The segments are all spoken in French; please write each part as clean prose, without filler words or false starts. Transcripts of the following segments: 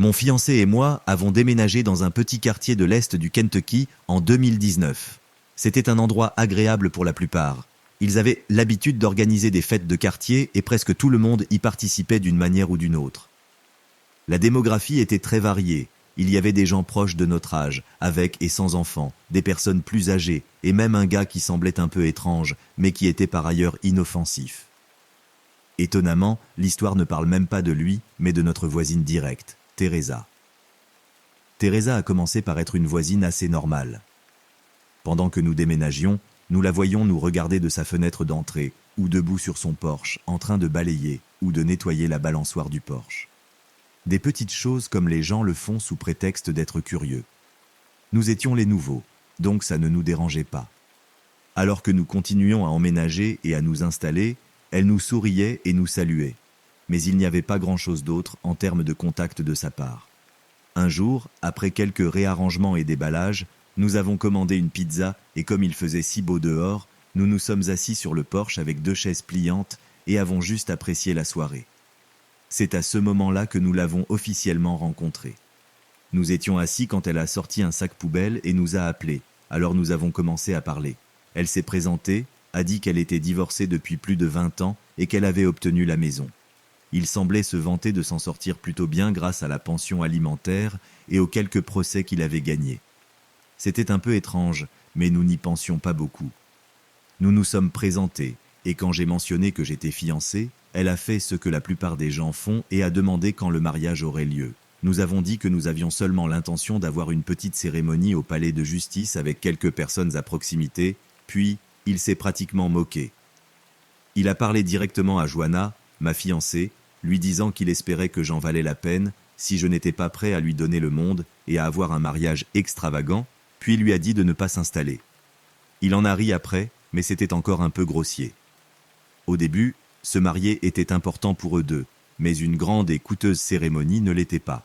Mon fiancé et moi avons déménagé dans un petit quartier de l'Est du Kentucky en 2019. C'était un endroit agréable pour la plupart. Ils avaient l'habitude d'organiser des fêtes de quartier et presque tout le monde y participait d'une manière ou d'une autre. La démographie était très variée. Il y avait des gens proches de notre âge, avec et sans enfants, des personnes plus âgées, et même un gars qui semblait un peu étrange, mais qui était par ailleurs inoffensif. Étonnamment, l'histoire ne parle même pas de lui, mais de notre voisine directe, Teresa. Teresa a commencé par être une voisine assez normale. Pendant que nous déménagions, nous la voyions nous regarder de sa fenêtre d'entrée, ou debout sur son porche, en train de balayer ou de nettoyer la balançoire du porche. Des petites choses comme les gens le font sous prétexte d'être curieux. Nous étions les nouveaux, donc ça ne nous dérangeait pas. Alors que nous continuions à emménager et à nous installer, elle nous souriait et nous saluait. Mais il n'y avait pas grand-chose d'autre en termes de contact de sa part. Un jour, après quelques réarrangements et déballages, nous avons commandé une pizza et comme il faisait si beau dehors, nous nous sommes assis sur le porche avec 2 chaises pliantes et avons juste apprécié la soirée. C'est à ce moment-là que nous l'avons officiellement rencontrée. Nous étions assis quand elle a sorti un sac poubelle et nous a appelés. Alors nous avons commencé à parler. Elle s'est présentée, a dit qu'elle était divorcée depuis plus de 20 ans et qu'elle avait obtenu la maison. Il semblait se vanter de s'en sortir plutôt bien grâce à la pension alimentaire et aux quelques procès qu'il avait gagnés. C'était un peu étrange, mais nous n'y pensions pas beaucoup. Nous nous sommes présentés, et quand j'ai mentionné que j'étais fiancé, elle a fait ce que la plupart des gens font et a demandé quand le mariage aurait lieu. Nous avons dit que nous avions seulement l'intention d'avoir une petite cérémonie au palais de justice avec quelques personnes à proximité, puis il s'est pratiquement moqué. Il a parlé directement à Joanna, ma fiancée, lui disant qu'il espérait que j'en valais la peine si je n'étais pas prêt à lui donner le monde et à avoir un mariage extravagant, puis lui a dit de ne pas s'installer. Il en a ri après, mais c'était encore un peu grossier. Au début, se marier était important pour eux deux, mais une grande et coûteuse cérémonie ne l'était pas.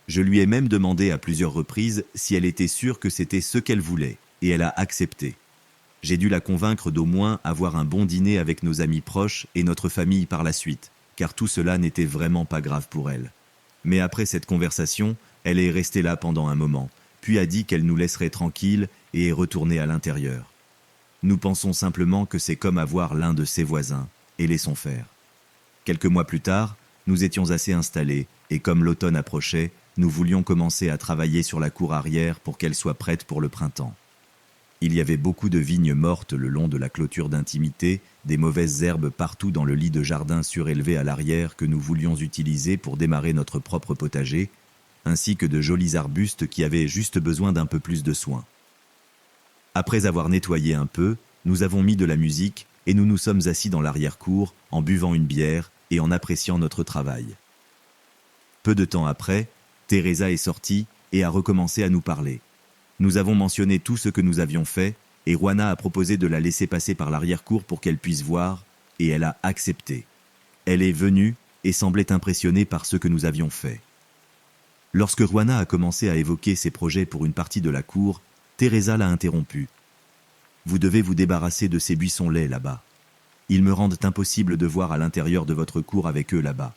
Je lui ai même demandé à plusieurs reprises si elle était sûre que c'était ce qu'elle voulait, et elle a accepté. J'ai dû la convaincre d'au moins avoir un bon dîner avec nos amis proches et notre famille par la suite, car tout cela n'était vraiment pas grave pour elle. Mais après cette conversation, elle est restée là pendant un moment, puis a dit qu'elle nous laisserait tranquilles et est retournée à l'intérieur. Nous pensons simplement que c'est comme avoir l'un de ses voisins, et laissons faire. Quelques mois plus tard, nous étions assez installés, et comme l'automne approchait, nous voulions commencer à travailler sur la cour arrière pour qu'elle soit prête pour le printemps. Il y avait beaucoup de vignes mortes le long de la clôture d'intimité, des mauvaises herbes partout dans le lit de jardin surélevé à l'arrière que nous voulions utiliser pour démarrer notre propre potager, ainsi que de jolis arbustes qui avaient juste besoin d'un peu plus de soin. Après avoir nettoyé un peu, nous avons mis de la musique et nous nous sommes assis dans l'arrière-cour en buvant une bière et en appréciant notre travail. Peu de temps après, Teresa est sortie et a recommencé à nous parler. Nous avons mentionné tout ce que nous avions fait et Juana a proposé de la laisser passer par l'arrière-cour pour qu'elle puisse voir et elle a accepté. Elle est venue et semblait impressionnée par ce que nous avions fait. Lorsque Juana a commencé à évoquer ses projets pour une partie de la cour, Teresa l'a interrompue. « Vous devez vous débarrasser de ces buissons laids là-bas. Ils me rendent impossible de voir à l'intérieur de votre cour avec eux là-bas.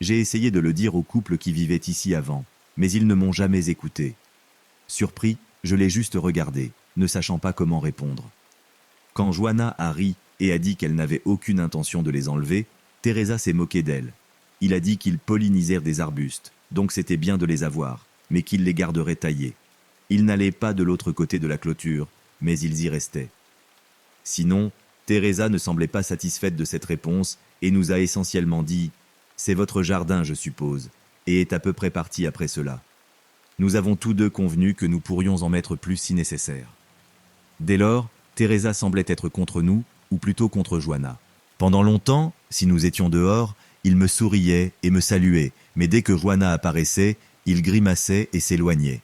J'ai essayé de le dire aux couples qui vivaient ici avant, mais ils ne m'ont jamais écouté. Surpris, je l'ai juste regardé, ne sachant pas comment répondre. Quand Juana a ri et a dit qu'elle n'avait aucune intention de les enlever, Teresa s'est moquée d'elle. Il a dit qu'ils pollinisèrent des arbustes, donc c'était bien de les avoir, mais qu'il les garderait taillés. Ils n'allaient pas de l'autre côté de la clôture, mais ils y restaient. Sinon, Teresa ne semblait pas satisfaite de cette réponse et nous a essentiellement dit « C'est votre jardin, je suppose », et est à peu près partie après cela. Nous avons tous deux convenu que nous pourrions en mettre plus si nécessaire. Dès lors, Teresa semblait être contre nous, ou plutôt contre Juana. Pendant longtemps, si nous étions dehors, il me souriait et me saluait, mais dès que Juana apparaissait, il grimaçait et s'éloignait.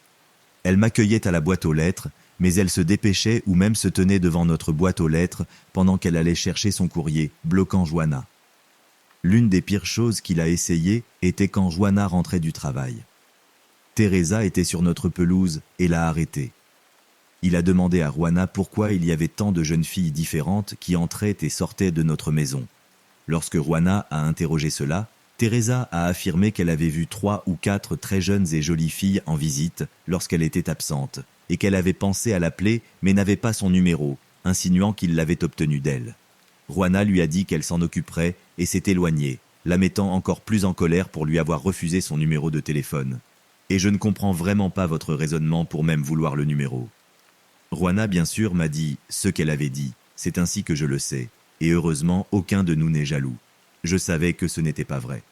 Elle m'accueillait à la boîte aux lettres, mais elle se dépêchait ou même se tenait devant notre boîte aux lettres pendant qu'elle allait chercher son courrier, bloquant Juana. L'une des pires choses qu'il a essayé était quand Juana rentrait du travail. Teresa était sur notre pelouse et l'a arrêtée. Il a demandé à Juana pourquoi il y avait tant de jeunes filles différentes qui entraient et sortaient de notre maison. Lorsque Juana a interrogé cela, Teresa a affirmé qu'elle avait vu 3 ou 4 très jeunes et jolies filles en visite lorsqu'elle était absente, et qu'elle avait pensé à l'appeler mais n'avait pas son numéro, insinuant qu'il l'avait obtenu d'elle. Juana lui a dit qu'elle s'en occuperait et s'est éloignée, la mettant encore plus en colère pour lui avoir refusé son numéro de téléphone. Et je ne comprends vraiment pas votre raisonnement pour même vouloir le numéro. Juana, bien sûr, m'a dit ce qu'elle avait dit. C'est ainsi que je le sais. Et heureusement, aucun de nous n'est jaloux. Je savais que ce n'était pas vrai.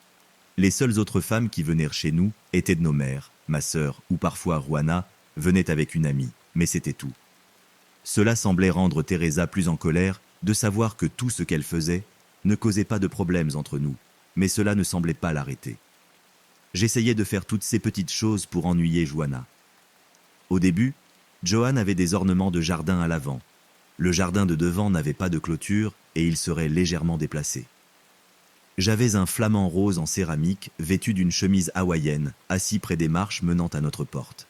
Les seules autres femmes qui venaient chez nous étaient de nos mères, ma sœur, ou parfois Juana, venait avec une amie, mais c'était tout. Cela semblait rendre Teresa plus en colère de savoir que tout ce qu'elle faisait ne causait pas de problèmes entre nous, mais cela ne semblait pas l'arrêter. J'essayais de faire toutes ces petites choses pour ennuyer Juana. Au début, Johan avait des ornements de jardin à l'avant. Le jardin de devant n'avait pas de clôture et il serait légèrement déplacé. J'avais un flamant rose en céramique vêtu d'une chemise hawaïenne, assis près des marches menant à notre porte.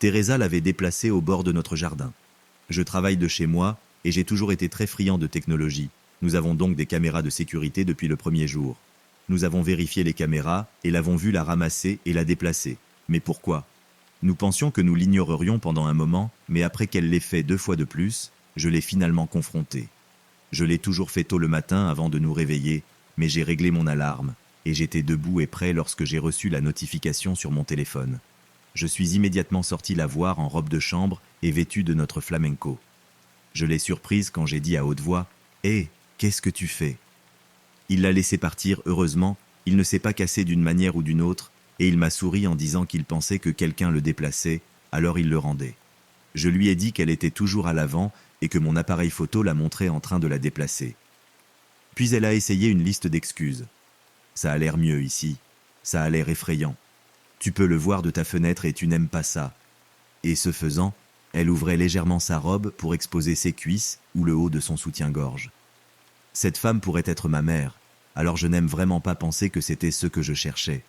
Teresa l'avait déplacé au bord de notre jardin. Je travaille de chez moi et j'ai toujours été très friand de technologie. Nous avons donc des caméras de sécurité depuis le premier jour. Nous avons vérifié les caméras et l'avons vue la ramasser et la déplacer. Mais pourquoi ? Nous pensions que nous l'ignorerions pendant un moment, mais après qu'elle l'ait fait 2 fois de plus, je l'ai finalement confrontée. Je l'ai toujours fait tôt le matin avant de nous réveiller, mais j'ai réglé mon alarme, et j'étais debout et prêt lorsque j'ai reçu la notification sur mon téléphone. Je suis immédiatement sorti la voir en robe de chambre et vêtue de notre flamenco. Je l'ai surprise quand j'ai dit à haute voix « Hé, qu'est-ce que tu fais ?» Il l'a laissé partir, heureusement, il ne s'est pas cassé d'une manière ou d'une autre, et il m'a souri en disant qu'il pensait que quelqu'un le déplaçait, alors il le rendait. Je lui ai dit qu'elle était toujours à l'avant et que mon appareil photo la montrait en train de la déplacer. Puis elle a essayé une liste d'excuses. Ça a l'air mieux ici, ça a l'air effrayant. Tu peux le voir de ta fenêtre et tu n'aimes pas ça. Et ce faisant, elle ouvrait légèrement sa robe pour exposer ses cuisses ou le haut de son soutien-gorge. Cette femme pourrait être ma mère, alors je n'aime vraiment pas penser que c'était ce que je cherchais.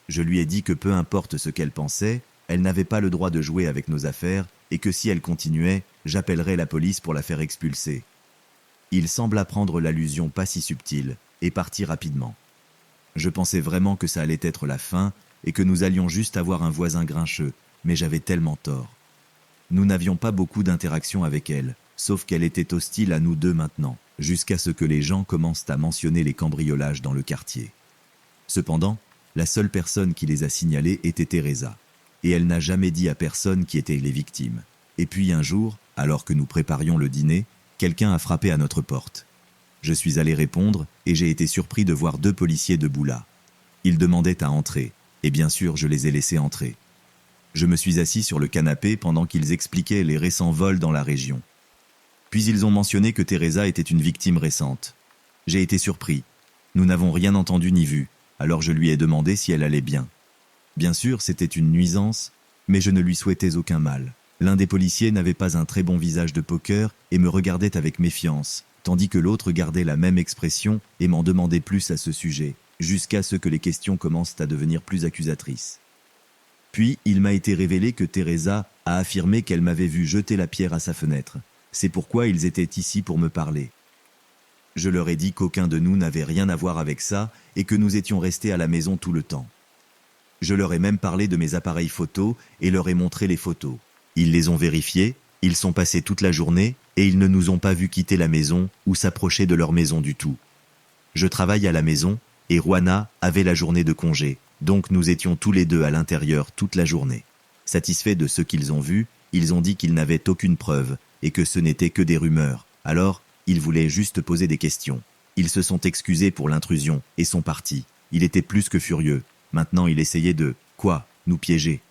Je lui ai dit que peu importe ce qu'elle pensait, elle n'avait pas le droit de jouer avec nos affaires et que si elle continuait, j'appellerais la police pour la faire expulser. Il sembla prendre l'allusion pas si subtile et partit rapidement. Je pensais vraiment que ça allait être la fin et que nous allions juste avoir un voisin grincheux, mais j'avais tellement tort. Nous n'avions pas beaucoup d'interaction avec elle, sauf qu'elle était hostile à nous deux maintenant, jusqu'à ce que les gens commencent à mentionner les cambriolages dans le quartier. Cependant, la seule personne qui les a signalés était Teresa, et elle n'a jamais dit à personne qui étaient les victimes. Et puis un jour, alors que nous préparions le dîner, quelqu'un a frappé à notre porte. Je suis allé répondre et j'ai été surpris de voir 2 policiers debout là. Ils demandaient à entrer, et bien sûr je les ai laissés entrer. Je me suis assis sur le canapé pendant qu'ils expliquaient les récents vols dans la région. Puis ils ont mentionné que Teresa était une victime récente. J'ai été surpris. Nous n'avons rien entendu ni vu, alors je lui ai demandé si elle allait bien. Bien sûr, c'était une nuisance, mais je ne lui souhaitais aucun mal. L'un des policiers n'avait pas un très bon visage de poker et me regardait avec méfiance, tandis que l'autre gardait la même expression et m'en demandait plus à ce sujet, jusqu'à ce que les questions commencent à devenir plus accusatrices. Puis, il m'a été révélé que Teresa a affirmé qu'elle m'avait vu jeter la pierre à sa fenêtre. C'est pourquoi ils étaient ici pour me parler. Je leur ai dit qu'aucun de nous n'avait rien à voir avec ça et que nous étions restés à la maison tout le temps. Je leur ai même parlé de mes appareils photos et leur ai montré les photos. Ils les ont vérifiés, ils sont passés toute la journée et ils ne nous ont pas vus quitter la maison ou s'approcher de leur maison du tout. Je travaille à la maison et Juana avait la journée de congé, donc nous étions tous les deux à l'intérieur toute la journée. Satisfaits de ce qu'ils ont vu, ils ont dit qu'ils n'avaient aucune preuve et que ce n'était que des rumeurs. Alors, ils voulaient juste poser des questions. Ils se sont excusés pour l'intrusion et sont partis. Il était plus que furieux. Maintenant, il essayait de, nous piéger.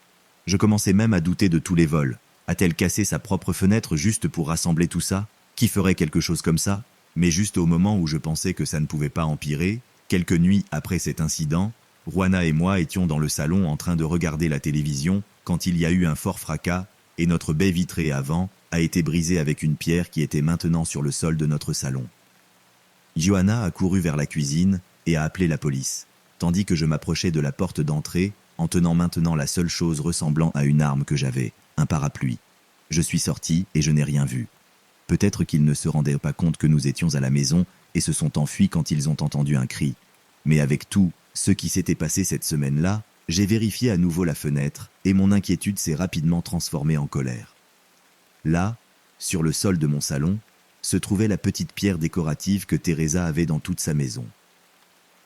Je commençais même à douter de tous les vols. A-t-elle cassé sa propre fenêtre juste pour rassembler tout ça ? Qui ferait quelque chose comme ça ? Mais juste au moment où je pensais que ça ne pouvait pas empirer, quelques nuits après cet incident, Juana et moi étions dans le salon en train de regarder la télévision quand il y a eu un fort fracas et notre baie vitrée avant a été brisée avec une pierre qui était maintenant sur le sol de notre salon. Johanna a couru vers la cuisine et a appelé la police, tandis que je m'approchais de la porte d'entrée en tenant maintenant la seule chose ressemblant à une arme que j'avais, un parapluie. Je suis sorti et je n'ai rien vu. Peut-être qu'ils ne se rendaient pas compte que nous étions à la maison et se sont enfuis quand ils ont entendu un cri. Mais avec tout ce qui s'était passé cette semaine-là, j'ai vérifié à nouveau la fenêtre et mon inquiétude s'est rapidement transformée en colère. Là, sur le sol de mon salon, se trouvait la petite pierre décorative que Teresa avait dans toute sa maison.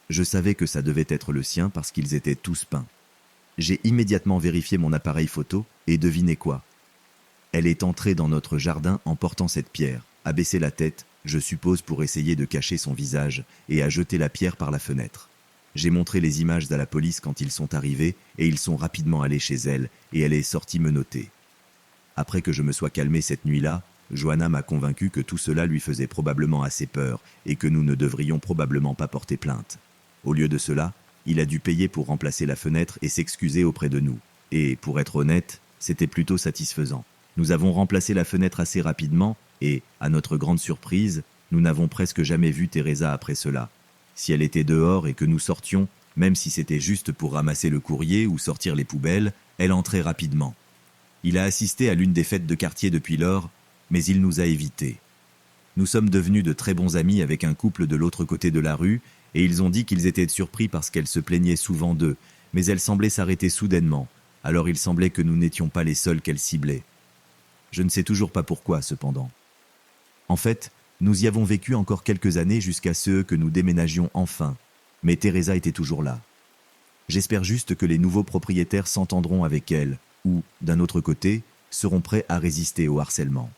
Je savais que ça devait être le sien parce qu'ils étaient tous peints. J'ai immédiatement vérifié mon appareil photo et devinez quoi? Elle est entrée dans notre jardin en portant cette pierre, a baissé la tête, je suppose pour essayer de cacher son visage, et a jeté la pierre par la fenêtre. J'ai montré les images à la police quand ils sont arrivés et ils sont rapidement allés chez elle et elle est sortie menottée. Après que je me sois calmé cette nuit-là, Johanna m'a convaincu que tout cela lui faisait probablement assez peur et que nous ne devrions probablement pas porter plainte. Au lieu de cela, il a dû payer pour remplacer la fenêtre et s'excuser auprès de nous. Et, pour être honnête, c'était plutôt satisfaisant. Nous avons remplacé la fenêtre assez rapidement et, à notre grande surprise, nous n'avons presque jamais vu Teresa après cela. Si elle était dehors et que nous sortions, même si c'était juste pour ramasser le courrier ou sortir les poubelles, elle entrait rapidement. Il a assisté à l'une des fêtes de quartier depuis lors, mais il nous a évités. Nous sommes devenus de très bons amis avec un couple de l'autre côté de la rue, et ils ont dit qu'ils étaient surpris parce qu'elle se plaignait souvent d'eux, mais elle semblait s'arrêter soudainement, alors il semblait que nous n'étions pas les seuls qu'elle ciblait. Je ne sais toujours pas pourquoi, cependant. En fait, nous y avons vécu encore quelques années jusqu'à ce que nous déménagions enfin, mais Teresa était toujours là. J'espère juste que les nouveaux propriétaires s'entendront avec elle, ou, d'un autre côté, seront prêts à résister au harcèlement.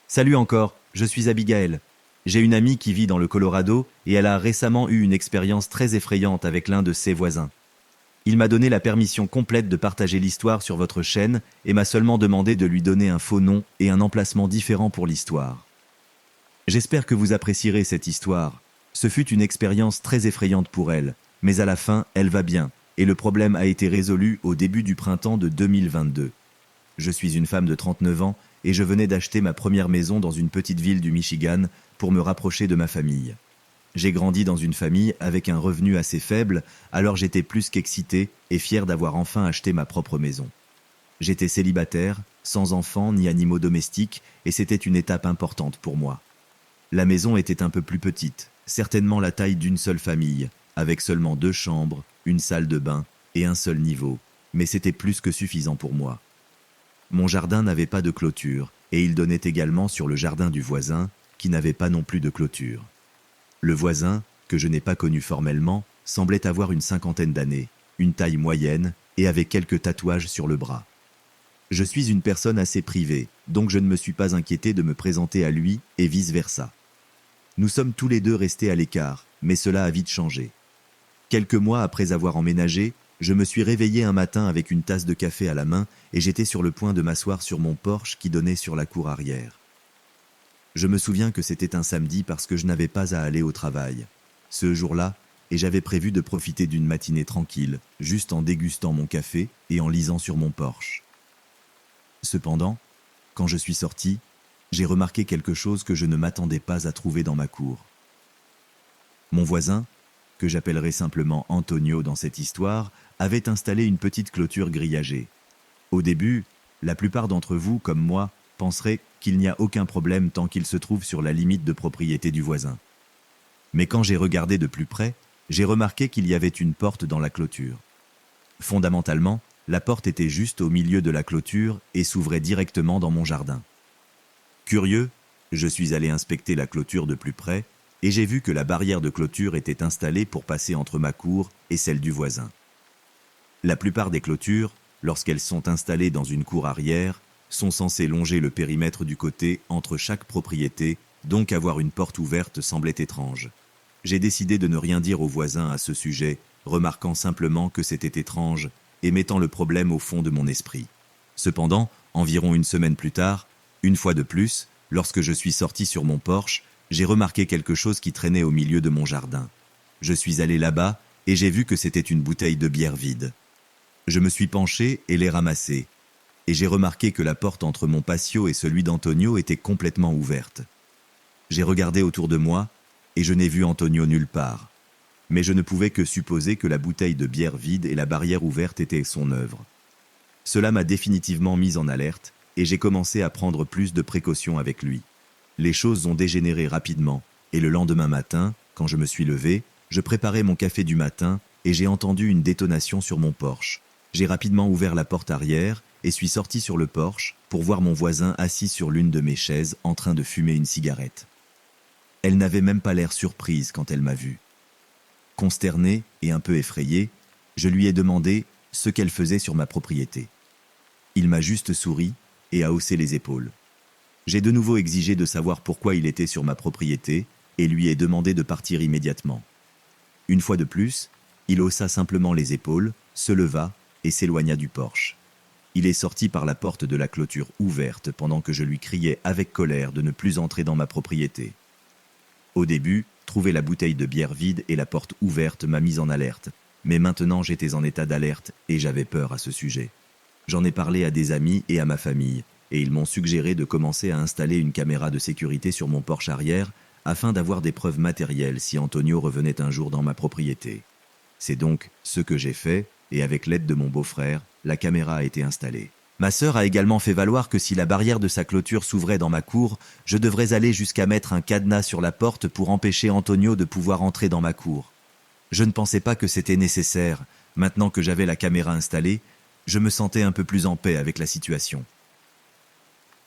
Salut encore, je suis Abigail. J'ai une amie qui vit dans le Colorado et elle a récemment eu une expérience très effrayante avec l'un de ses voisins. Il m'a donné la permission complète de partager l'histoire sur votre chaîne et m'a seulement demandé de lui donner un faux nom et un emplacement différent pour l'histoire. J'espère que vous apprécierez cette histoire. Ce fut une expérience très effrayante pour elle, mais à la fin, elle va bien et le problème a été résolu au début du printemps de 2022. Je suis une femme de 39 ans et je venais d'acheter ma première maison dans une petite ville du Michigan pour me rapprocher de ma famille. J'ai grandi dans une famille avec un revenu assez faible, alors j'étais plus qu'excité et fier d'avoir enfin acheté ma propre maison. J'étais célibataire, sans enfants ni animaux domestiques, et c'était une étape importante pour moi. La maison était un peu plus petite, certainement la taille d'une seule famille, avec seulement 2 chambres, une salle de bain et un seul niveau, mais c'était plus que suffisant pour moi. Mon jardin n'avait pas de clôture, et il donnait également sur le jardin du voisin, qui n'avait pas non plus de clôture. Le voisin, que je n'ai pas connu formellement, semblait avoir une 50aine d'années, une taille moyenne et avait quelques tatouages sur le bras. Je suis une personne assez privée, donc je ne me suis pas inquiété de me présenter à lui et vice-versa. Nous sommes tous les deux restés à l'écart, mais cela a vite changé. Quelques mois après avoir emménagé, je me suis réveillé un matin avec une tasse de café à la main et j'étais sur le point de m'asseoir sur mon porche qui donnait sur la cour arrière. Je me souviens que c'était un samedi parce que je n'avais pas à aller au travail. Ce jour-là, et j'avais prévu de profiter d'une matinée tranquille, juste en dégustant mon café et en lisant sur mon porche. Cependant, quand je suis sorti, j'ai remarqué quelque chose que je ne m'attendais pas à trouver dans ma cour. Mon voisin, que j'appellerai simplement Antonio dans cette histoire, avait installé une petite clôture grillagée. Au début, la plupart d'entre vous, comme moi, penseraient qu'il n'y a aucun problème tant qu'il se trouve sur la limite de propriété du voisin. Mais quand j'ai regardé de plus près, j'ai remarqué qu'il y avait une porte dans la clôture. Fondamentalement, la porte était juste au milieu de la clôture et s'ouvrait directement dans mon jardin. Curieux, je suis allé inspecter la clôture de plus près et j'ai vu que la barrière de clôture était installée pour passer entre ma cour et celle du voisin. La plupart des clôtures, lorsqu'elles sont installées dans une cour arrière, sont censées longer le périmètre du côté entre chaque propriété, donc avoir une porte ouverte semblait étrange. J'ai décidé de ne rien dire aux voisins à ce sujet, remarquant simplement que c'était étrange et mettant le problème au fond de mon esprit. Cependant, environ une semaine plus tard, une fois de plus, lorsque je suis sorti sur mon porche, j'ai remarqué quelque chose qui traînait au milieu de mon jardin. Je suis allé là-bas et j'ai vu que c'était une bouteille de bière vide. Je me suis penché et l'ai ramassée. Et j'ai remarqué que la porte entre mon patio et celui d'Antonio était complètement ouverte. J'ai regardé autour de moi et je n'ai vu Antonio nulle part. Mais je ne pouvais que supposer que la bouteille de bière vide et la barrière ouverte étaient son œuvre. Cela m'a définitivement mis en alerte et j'ai commencé à prendre plus de précautions avec lui. Les choses ont dégénéré rapidement, et le lendemain matin, quand je me suis levé, je préparais mon café du matin et j'ai entendu une détonation sur mon porche. J'ai rapidement ouvert la porte arrière et suis sorti sur le porche pour voir mon voisin assis sur l'une de mes chaises en train de fumer une cigarette. Elle n'avait même pas l'air surprise quand elle m'a vu. Consterné et un peu effrayé, je lui ai demandé ce qu'elle faisait sur ma propriété. Il m'a juste souri et a haussé les épaules. J'ai de nouveau exigé de savoir pourquoi il était sur ma propriété et lui ai demandé de partir immédiatement. Une fois de plus, il haussa simplement les épaules, se leva et s'éloigna du porche. Il est sorti par la porte de la clôture ouverte pendant que je lui criais avec colère de ne plus entrer dans ma propriété. Au début, trouver la bouteille de bière vide et la porte ouverte m'a mise en alerte, mais maintenant j'étais en état d'alerte et j'avais peur à ce sujet. J'en ai parlé à des amis et à ma famille, et ils m'ont suggéré de commencer à installer une caméra de sécurité sur mon porche arrière afin d'avoir des preuves matérielles si Antonio revenait un jour dans ma propriété. C'est donc ce que j'ai fait, et avec l'aide de mon beau-frère, la caméra a été installée. Ma sœur a également fait valoir que si la barrière de sa clôture s'ouvrait dans ma cour, je devrais aller jusqu'à mettre un cadenas sur la porte pour empêcher Antonio de pouvoir entrer dans ma cour. Je ne pensais pas que c'était nécessaire. Maintenant que j'avais la caméra installée, je me sentais un peu plus en paix avec la situation.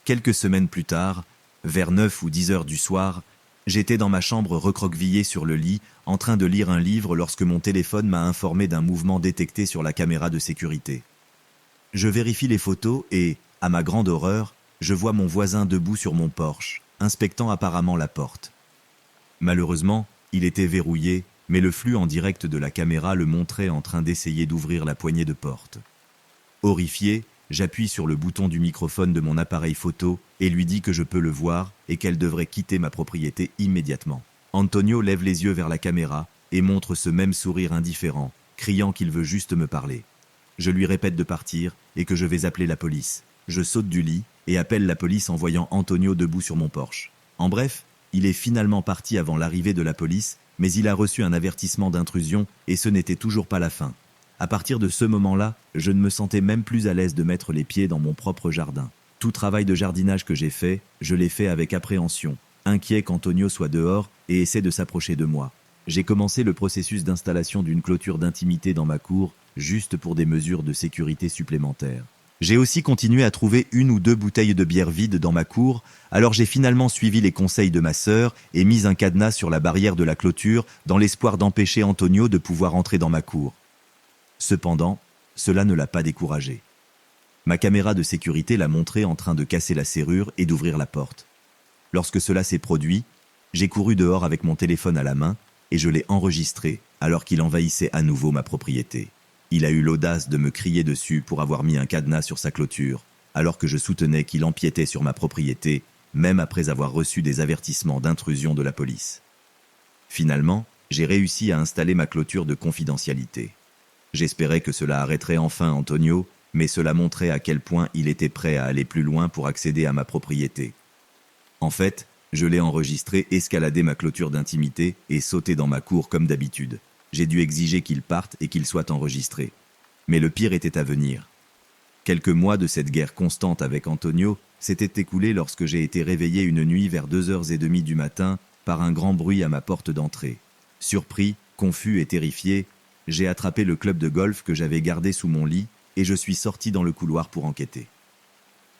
Quelques semaines plus tard, vers 9 ou 10 heures du soir, j'étais dans ma chambre recroquevillé sur le lit, en train de lire un livre lorsque mon téléphone m'a informé d'un mouvement détecté sur la caméra de sécurité. Je vérifie les photos et, à ma grande horreur, je vois mon voisin debout sur mon porche, inspectant apparemment la porte. Malheureusement, il était verrouillé, mais le flux en direct de la caméra le montrait en train d'essayer d'ouvrir la poignée de porte. Horrifié, j'appuie sur le bouton du microphone de mon appareil photo et lui dis que je peux le voir et qu'elle devrait quitter ma propriété immédiatement. Antonio lève les yeux vers la caméra et montre ce même sourire indifférent, criant qu'il veut juste me parler. Je lui répète de partir et que je vais appeler la police. Je saute du lit et appelle la police en voyant Antonio debout sur mon porche. En bref, il est finalement parti avant l'arrivée de la police, mais il a reçu un avertissement d'intrusion et ce n'était toujours pas la fin. À partir de ce moment-là, je ne me sentais même plus à l'aise de mettre les pieds dans mon propre jardin. Tout travail de jardinage que j'ai fait, je l'ai fait avec appréhension, inquiet qu'Antonio soit dehors et essaie de s'approcher de moi. J'ai commencé le processus d'installation d'une clôture d'intimité dans ma cour, juste pour des mesures de sécurité supplémentaires. J'ai aussi continué à trouver 1 ou 2 bouteilles de bière vides dans ma cour, alors j'ai finalement suivi les conseils de ma sœur et mis un cadenas sur la barrière de la clôture dans l'espoir d'empêcher Antonio de pouvoir entrer dans ma cour. Cependant, cela ne l'a pas découragé. Ma caméra de sécurité l'a montré en train de casser la serrure et d'ouvrir la porte. Lorsque cela s'est produit, j'ai couru dehors avec mon téléphone à la main et je l'ai enregistré alors qu'il envahissait à nouveau ma propriété. Il a eu l'audace de me crier dessus pour avoir mis un cadenas sur sa clôture, alors que je soutenais qu'il empiétait sur ma propriété, même après avoir reçu des avertissements d'intrusion de la police. Finalement, j'ai réussi à installer ma clôture de confidentialité. J'espérais que cela arrêterait enfin Antonio, mais cela montrait à quel point il était prêt à aller plus loin pour accéder à ma propriété. En fait, je l'ai enregistré escalader ma clôture d'intimité et sauter dans ma cour comme d'habitude. J'ai dû exiger qu'il parte et qu'il soit enregistré. Mais le pire était à venir. Quelques mois de cette guerre constante avec Antonio s'étaient écoulés lorsque j'ai été réveillé une nuit vers 2h30 du matin par un grand bruit à ma porte d'entrée. Surpris, confus et terrifié, j'ai attrapé le club de golf que j'avais gardé sous mon lit et je suis sorti dans le couloir pour enquêter.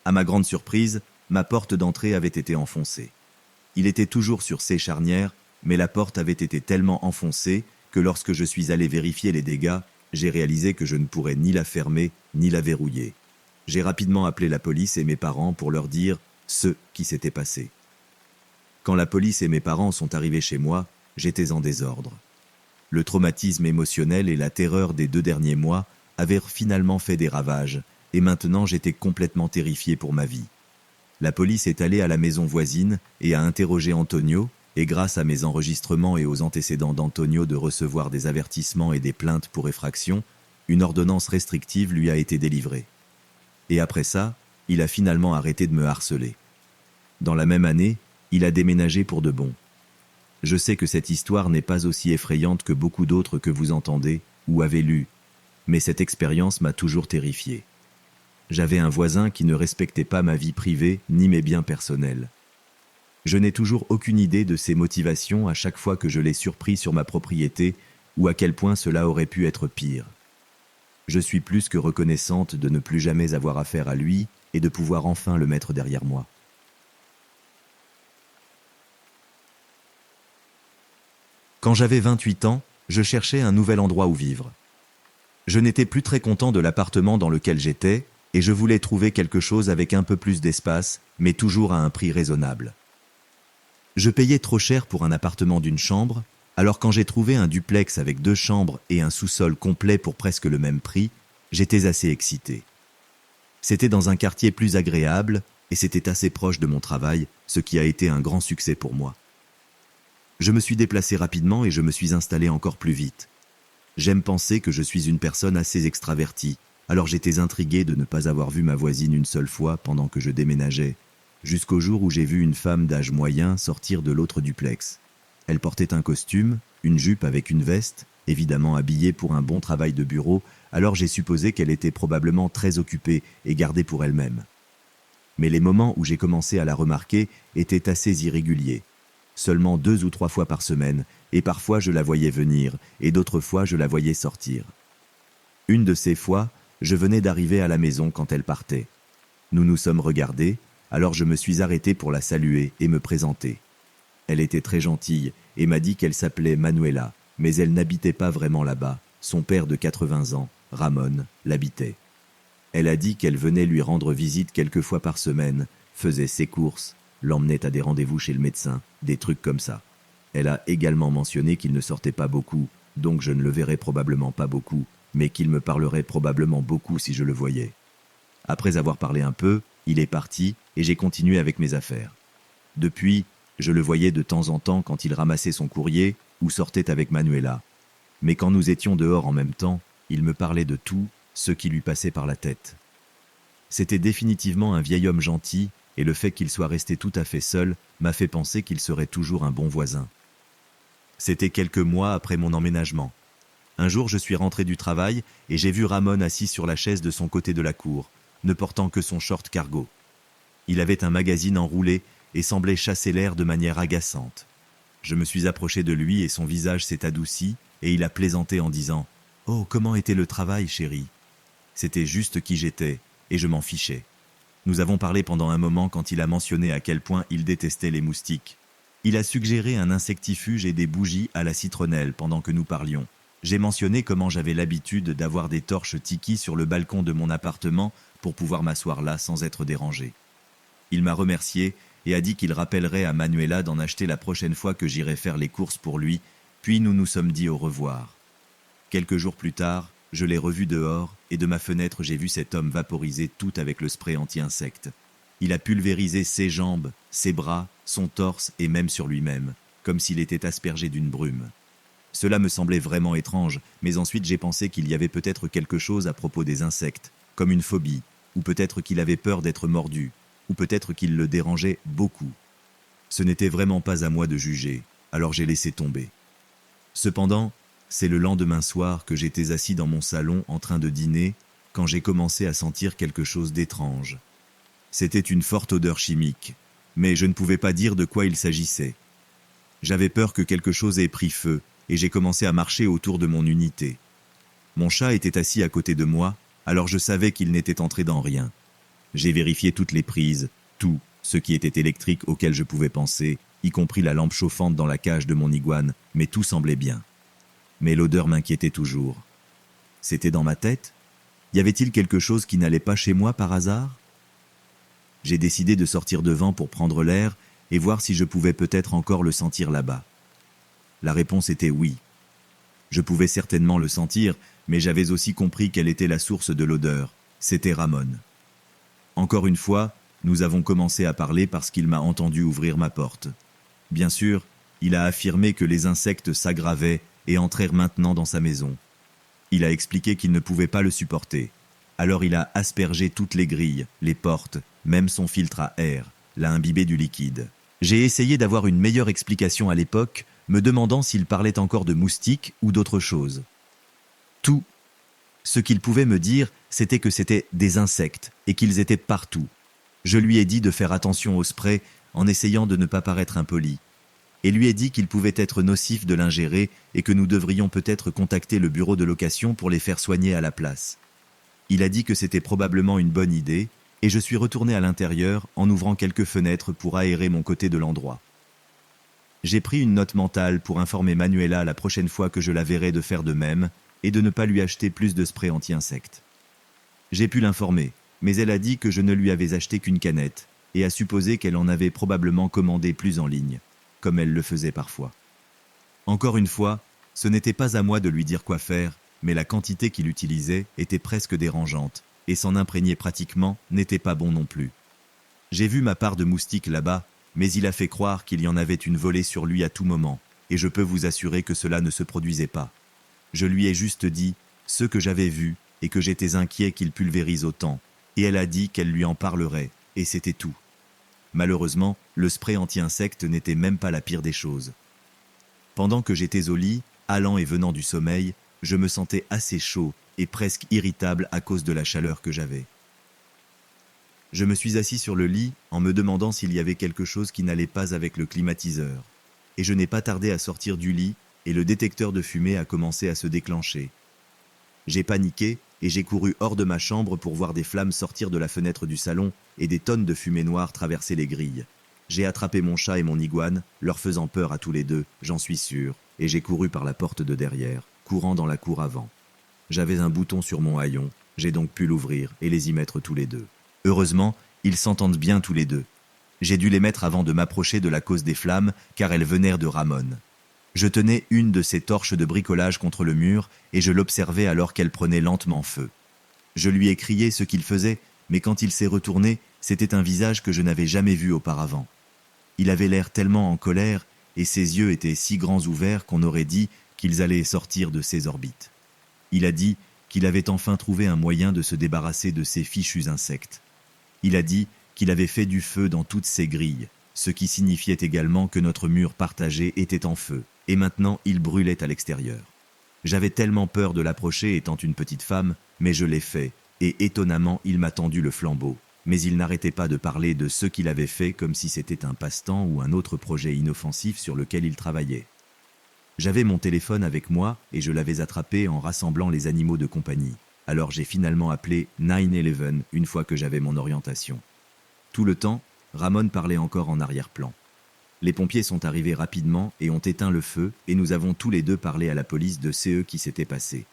À ma grande surprise, ma porte d'entrée avait été enfoncée. Il était toujours sur ses charnières, mais la porte avait été tellement enfoncée que lorsque je suis allé vérifier les dégâts, j'ai réalisé que je ne pourrais ni la fermer ni la verrouiller. J'ai rapidement appelé la police et mes parents pour leur dire ce qui s'était passé. Quand la police et mes parents sont arrivés chez moi, j'étais en désordre. Le traumatisme émotionnel et la terreur des 2 derniers mois avaient finalement fait des ravages, et maintenant j'étais complètement terrifié pour ma vie. La police est allée à la maison voisine et a interrogé Antonio, et grâce à mes enregistrements et aux antécédents d'Antonio de recevoir des avertissements et des plaintes pour effraction, une ordonnance restrictive lui a été délivrée. Et après ça, il a finalement arrêté de me harceler. Dans la même année, il a déménagé pour de bon. Je sais que cette histoire n'est pas aussi effrayante que beaucoup d'autres que vous entendez ou avez lues, mais cette expérience m'a toujours terrifié. J'avais un voisin qui ne respectait pas ma vie privée ni mes biens personnels. Je n'ai toujours aucune idée de ses motivations à chaque fois que je l'ai surpris sur ma propriété ou à quel point cela aurait pu être pire. Je suis plus que reconnaissante de ne plus jamais avoir affaire à lui et de pouvoir enfin le mettre derrière moi. Quand j'avais 28 ans, je cherchais un nouvel endroit où vivre. Je n'étais plus très content de l'appartement dans lequel j'étais et je voulais trouver quelque chose avec un peu plus d'espace, mais toujours à un prix raisonnable. Je payais trop cher pour un appartement d'une chambre, alors quand j'ai trouvé un duplex avec 2 chambres et un sous-sol complet pour presque le même prix, j'étais assez excité. C'était dans un quartier plus agréable et c'était assez proche de mon travail, ce qui a été un grand succès pour moi. Je me suis déplacé rapidement et je me suis installé encore plus vite. J'aime penser que je suis une personne assez extravertie, alors j'étais intrigué de ne pas avoir vu ma voisine une seule fois pendant que je déménageais, jusqu'au jour où j'ai vu une femme d'âge moyen sortir de l'autre duplex. Elle portait un costume, une jupe avec une veste, évidemment habillée pour un bon travail de bureau, alors j'ai supposé qu'elle était probablement très occupée et gardée pour elle-même. Mais les moments où j'ai commencé à la remarquer étaient assez irréguliers. Seulement 2 ou 3 fois par semaine, et parfois je la voyais venir, et d'autres fois je la voyais sortir. Une de ces fois, je venais d'arriver à la maison quand elle partait. Nous nous sommes regardés, alors je me suis arrêté pour la saluer et me présenter. Elle était très gentille et m'a dit qu'elle s'appelait Manuela, mais elle n'habitait pas vraiment là-bas. Son père de 80 ans, Ramon, l'habitait. Elle a dit qu'elle venait lui rendre visite quelques fois par semaine, faisait ses courses, l'emmenait à des rendez-vous chez le médecin, des trucs comme ça. Elle a également mentionné qu'il ne sortait pas beaucoup, donc je ne le verrais probablement pas beaucoup, mais qu'il me parlerait probablement beaucoup si je le voyais. Après avoir parlé un peu, il est parti et j'ai continué avec mes affaires. Depuis, je le voyais de temps en temps quand il ramassait son courrier ou sortait avec Manuela. Mais quand nous étions dehors en même temps, il me parlait de tout, ce qui lui passait par la tête. C'était définitivement un vieil homme gentil et le fait qu'il soit resté tout à fait seul m'a fait penser qu'il serait toujours un bon voisin. C'était quelques mois après mon emménagement. Un jour, je suis rentré du travail et j'ai vu Ramon assis sur la chaise de son côté de la cour, ne portant que son short cargo. Il avait un magazine enroulé et semblait chasser l'air de manière agaçante. Je me suis approché de lui et son visage s'est adouci et il a plaisanté en disant « Oh, comment était le travail, chérie ?» C'était juste qui j'étais et je m'en fichais. Nous avons parlé pendant un moment quand il a mentionné à quel point il détestait les moustiques. Il a suggéré un insectifuge et des bougies à la citronnelle pendant que nous parlions. J'ai mentionné comment j'avais l'habitude d'avoir des torches tiki sur le balcon de mon appartement pour pouvoir m'asseoir là sans être dérangé. Il m'a remercié et a dit qu'il rappellerait à Manuela d'en acheter la prochaine fois que j'irai faire les courses pour lui, puis nous nous sommes dit au revoir. Quelques jours plus tard, je l'ai revu dehors et de ma fenêtre j'ai vu cet homme vaporiser tout avec le spray anti-insectes. Il a pulvérisé ses jambes, ses bras, son torse et même sur lui-même, comme s'il était aspergé d'une brume. Cela me semblait vraiment étrange, mais ensuite j'ai pensé qu'il y avait peut-être quelque chose à propos des insectes, comme une phobie, ou peut-être qu'il avait peur d'être mordu, ou peut-être qu'il le dérangeait beaucoup. Ce n'était vraiment pas à moi de juger, alors j'ai laissé tomber. Cependant, c'est le lendemain soir que j'étais assis dans mon salon en train de dîner, quand j'ai commencé à sentir quelque chose d'étrange. C'était une forte odeur chimique, mais je ne pouvais pas dire de quoi il s'agissait. J'avais peur que quelque chose ait pris feu, et j'ai commencé à marcher autour de mon unité. Mon chat était assis à côté de moi, alors je savais qu'il n'était entré dans rien. J'ai vérifié toutes les prises, tout, ce qui était électrique auquel je pouvais penser, y compris la lampe chauffante dans la cage de mon iguane, mais tout semblait bien. Mais l'odeur m'inquiétait toujours. C'était dans ma tête ? Y avait-il quelque chose qui n'allait pas chez moi par hasard ? J'ai décidé de sortir devant pour prendre l'air et voir si je pouvais peut-être encore le sentir là-bas. La réponse était oui. Je pouvais certainement le sentir, mais j'avais aussi compris quelle était la source de l'odeur. C'était Ramon. Encore une fois, nous avons commencé à parler parce qu'il m'a entendu ouvrir ma porte. Bien sûr, il a affirmé que les insectes s'aggravaient et entrèrent maintenant dans sa maison. Il a expliqué qu'il ne pouvait pas le supporter. Alors il a aspergé toutes les grilles, les portes, même son filtre à air, l'a imbibé du liquide. J'ai essayé d'avoir une meilleure explication à l'époque, me demandant s'il parlait encore de moustiques ou d'autre chose. Tout. Ce qu'il pouvait me dire, c'était que c'était des insectes et qu'ils étaient partout. Je lui ai dit de faire attention au spray en essayant de ne pas paraître impoli, et lui ai dit qu'il pouvait être nocif de l'ingérer et que nous devrions peut-être contacter le bureau de location pour les faire soigner à la place. Il a dit que c'était probablement une bonne idée, et je suis retourné à l'intérieur en ouvrant quelques fenêtres pour aérer mon côté de l'endroit. J'ai pris une note mentale pour informer Manuela la prochaine fois que je la verrai de faire de même et de ne pas lui acheter plus de spray anti-insectes. J'ai pu l'informer, mais elle a dit que je ne lui avais acheté qu'une canette et a supposé qu'elle en avait probablement commandé plus en ligne, comme elle le faisait parfois. Encore une fois, ce n'était pas à moi de lui dire quoi faire, mais la quantité qu'il utilisait était presque dérangeante, et s'en imprégner pratiquement n'était pas bon non plus. J'ai vu ma part de moustiques là-bas, mais il a fait croire qu'il y en avait une volée sur lui à tout moment, et je peux vous assurer que cela ne se produisait pas. Je lui ai juste dit ce que j'avais vu et que j'étais inquiet qu'il pulvérise autant, et elle a dit qu'elle lui en parlerait, et c'était tout. Malheureusement, le spray anti-insectes n'était même pas la pire des choses. Pendant que j'étais au lit, allant et venant du sommeil, je me sentais assez chaud et presque irritable à cause de la chaleur que j'avais. Je me suis assis sur le lit en me demandant s'il y avait quelque chose qui n'allait pas avec le climatiseur. Et je n'ai pas tardé à sortir du lit et le détecteur de fumée a commencé à se déclencher. J'ai paniqué et j'ai couru hors de ma chambre pour voir des flammes sortir de la fenêtre du salon et des tonnes de fumée noire traverser les grilles. J'ai attrapé mon chat et mon iguane, leur faisant peur à tous les deux, j'en suis sûr, et j'ai couru par la porte de derrière, courant dans la cour avant. J'avais un bouton sur mon haillon, j'ai donc pu l'ouvrir et les y mettre tous les deux. Heureusement, ils s'entendent bien tous les deux. J'ai dû les mettre avant de m'approcher de la cause des flammes, car elles venaient de Ramon. Je tenais une de ces torches de bricolage contre le mur et je l'observais alors qu'elle prenait lentement feu. Je lui ai crié ce qu'il faisait, mais quand il s'est retourné, c'était un visage que je n'avais jamais vu auparavant. Il avait l'air tellement en colère et ses yeux étaient si grands ouverts qu'on aurait dit qu'ils allaient sortir de ses orbites. Il a dit qu'il avait enfin trouvé un moyen de se débarrasser de ces fichus insectes. Il a dit qu'il avait fait du feu dans toutes ses grilles, ce qui signifiait également que notre mur partagé était en feu, et maintenant il brûlait à l'extérieur. J'avais tellement peur de l'approcher étant une petite femme, mais je l'ai fait, et étonnamment il m'a tendu le flambeau. Mais il n'arrêtait pas de parler de ce qu'il avait fait comme si c'était un passe-temps ou un autre projet inoffensif sur lequel il travaillait. J'avais mon téléphone avec moi et je l'avais attrapé en rassemblant les animaux de compagnie. Alors j'ai finalement appelé 911 une fois que j'avais mon orientation. Tout le temps, Ramon parlait encore en arrière-plan. Les pompiers sont arrivés rapidement et ont éteint le feu et nous avons tous les deux parlé à la police de ce qui s'était passé.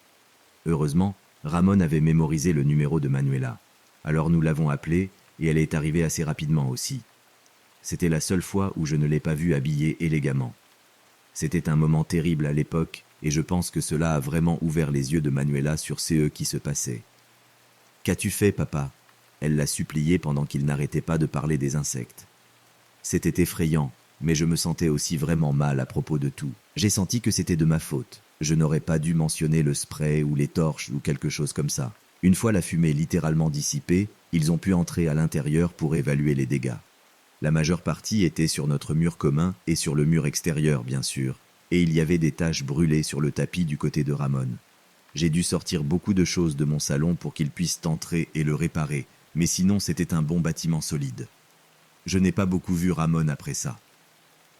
Heureusement, Ramon avait mémorisé le numéro de Manuela. Alors nous l'avons appelée et elle est arrivée assez rapidement aussi. C'était la seule fois où je ne l'ai pas vue habillée élégamment. C'était un moment terrible à l'époque et je pense que cela a vraiment ouvert les yeux de Manuela sur ce qui se passait. « Qu'as-tu fait, papa ?» Elle l'a supplié pendant qu'il n'arrêtait pas de parler des insectes. C'était effrayant, mais je me sentais aussi vraiment mal à propos de tout. J'ai senti que c'était de ma faute. Je n'aurais pas dû mentionner le spray ou les torches ou quelque chose comme ça. Une fois la fumée littéralement dissipée, ils ont pu entrer à l'intérieur pour évaluer les dégâts. La majeure partie était sur notre mur commun et sur le mur extérieur, bien sûr, et il y avait des taches brûlées sur le tapis du côté de Ramon. J'ai dû sortir beaucoup de choses de mon salon pour qu'ils puissent entrer et le réparer, mais sinon c'était un bon bâtiment solide. Je n'ai pas beaucoup vu Ramon après ça.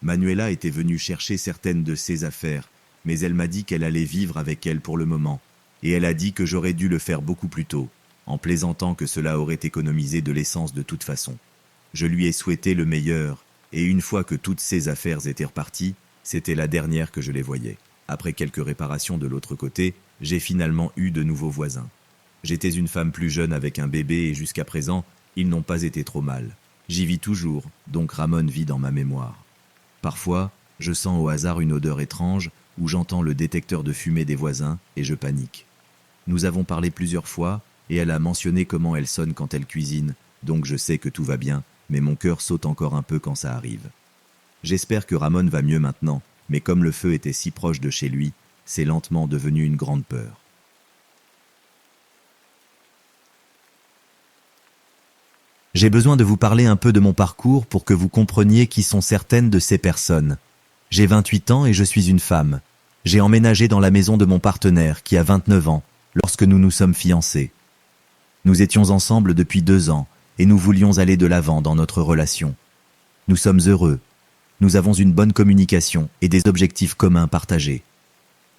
Manuela était venue chercher certaines de ses affaires, mais elle m'a dit qu'elle allait vivre avec elle pour le moment, et elle a dit que j'aurais dû le faire beaucoup plus tôt, en plaisantant que cela aurait économisé de l'essence de toute façon. Je lui ai souhaité le meilleur, et une fois que toutes ses affaires étaient reparties, c'était la dernière que je les voyais. Après quelques réparations de l'autre côté, j'ai finalement eu de nouveaux voisins. J'étais une femme plus jeune avec un bébé et jusqu'à présent, ils n'ont pas été trop mal. J'y vis toujours, donc Ramon vit dans ma mémoire. Parfois, je sens au hasard une odeur étrange ou j'entends le détecteur de fumée des voisins et je panique. Nous avons parlé plusieurs fois et elle a mentionné comment elle sonne quand elle cuisine, donc je sais que tout va bien, mais mon cœur saute encore un peu quand ça arrive. J'espère que Ramon va mieux maintenant, mais comme le feu était si proche de chez lui, c'est lentement devenu une grande peur. J'ai besoin de vous parler un peu de mon parcours pour que vous compreniez qui sont certaines de ces personnes. J'ai 28 ans et je suis une femme. J'ai emménagé dans la maison de mon partenaire qui a 29 ans lorsque nous nous sommes fiancés. Nous étions ensemble depuis 2 ans et nous voulions aller de l'avant dans notre relation. Nous sommes heureux. Nous avons une bonne communication et des objectifs communs partagés.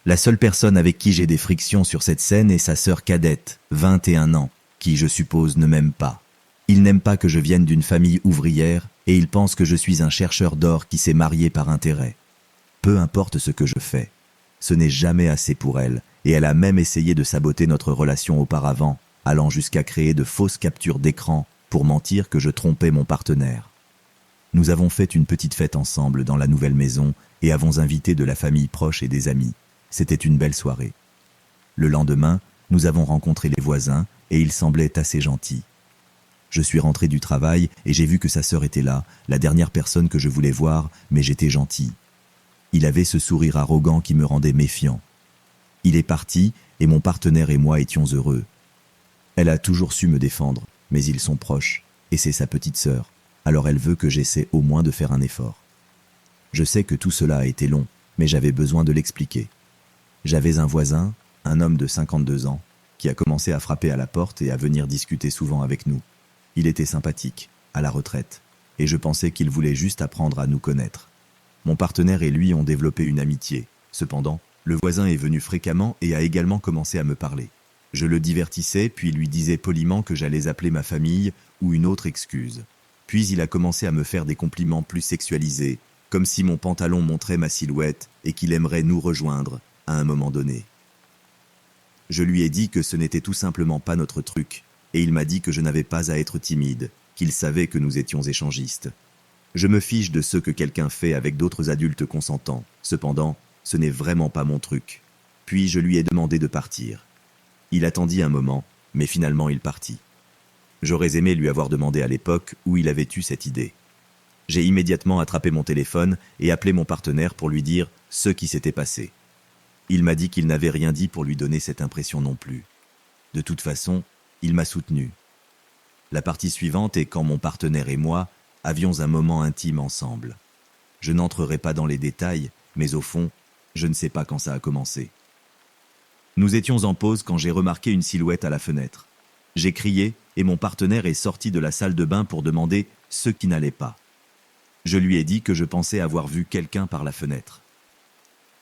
La seule personne avec qui j'ai des frictions sur cette scène est sa sœur cadette, 21 ans, qui, je suppose, ne m'aime pas. Il n'aime pas que je vienne d'une famille ouvrière et il pense que je suis un chercheur d'or qui s'est marié par intérêt. Peu importe ce que je fais, ce n'est jamais assez pour elle et elle a même essayé de saboter notre relation auparavant, allant jusqu'à créer de fausses captures d'écran pour mentir que je trompais mon partenaire. Nous avons fait une petite fête ensemble dans la nouvelle maison et avons invité de la famille proche et des amis. C'était une belle soirée. Le lendemain, nous avons rencontré les voisins et ils semblaient assez gentils. Je suis rentré du travail et j'ai vu que sa sœur était là, la dernière personne que je voulais voir, mais j'étais gentil. Il avait ce sourire arrogant qui me rendait méfiant. Il est parti et mon partenaire et moi étions heureux. Elle a toujours su me défendre, mais ils sont proches et c'est sa petite sœur, alors elle veut que j'essaie au moins de faire un effort. Je sais que tout cela a été long, mais j'avais besoin de l'expliquer. J'avais un voisin, un homme de 52 ans, qui a commencé à frapper à la porte et à venir discuter souvent avec nous. Il était sympathique, à la retraite, et je pensais qu'il voulait juste apprendre à nous connaître. Mon partenaire et lui ont développé une amitié. Cependant, le voisin est venu fréquemment et a également commencé à me parler. Je le divertissais, puis lui disais poliment que j'allais appeler ma famille ou une autre excuse. Puis il a commencé à me faire des compliments plus sexualisés, comme si mon pantalon montrait ma silhouette et qu'il aimerait nous rejoindre à un moment donné. Je lui ai dit que ce n'était tout simplement pas notre truc, et il m'a dit que je n'avais pas à être timide, qu'il savait que nous étions échangistes. Je me fiche de ce que quelqu'un fait avec d'autres adultes consentants. Cependant, ce n'est vraiment pas mon truc. Puis je lui ai demandé de partir. Il attendit un moment, mais finalement il partit. J'aurais aimé lui avoir demandé à l'époque où il avait eu cette idée. J'ai immédiatement attrapé mon téléphone et appelé mon partenaire pour lui dire ce qui s'était passé. Il m'a dit qu'il n'avait rien dit pour lui donner cette impression non plus. De toute façon, il m'a soutenu. La partie suivante est quand mon partenaire et moi avions un moment intime ensemble. Je n'entrerai pas dans les détails, mais au fond, je ne sais pas quand ça a commencé. Nous étions en pause quand j'ai remarqué une silhouette à la fenêtre. J'ai crié et mon partenaire est sorti de la salle de bain pour demander ce qui n'allait pas. Je lui ai dit que je pensais avoir vu quelqu'un par la fenêtre.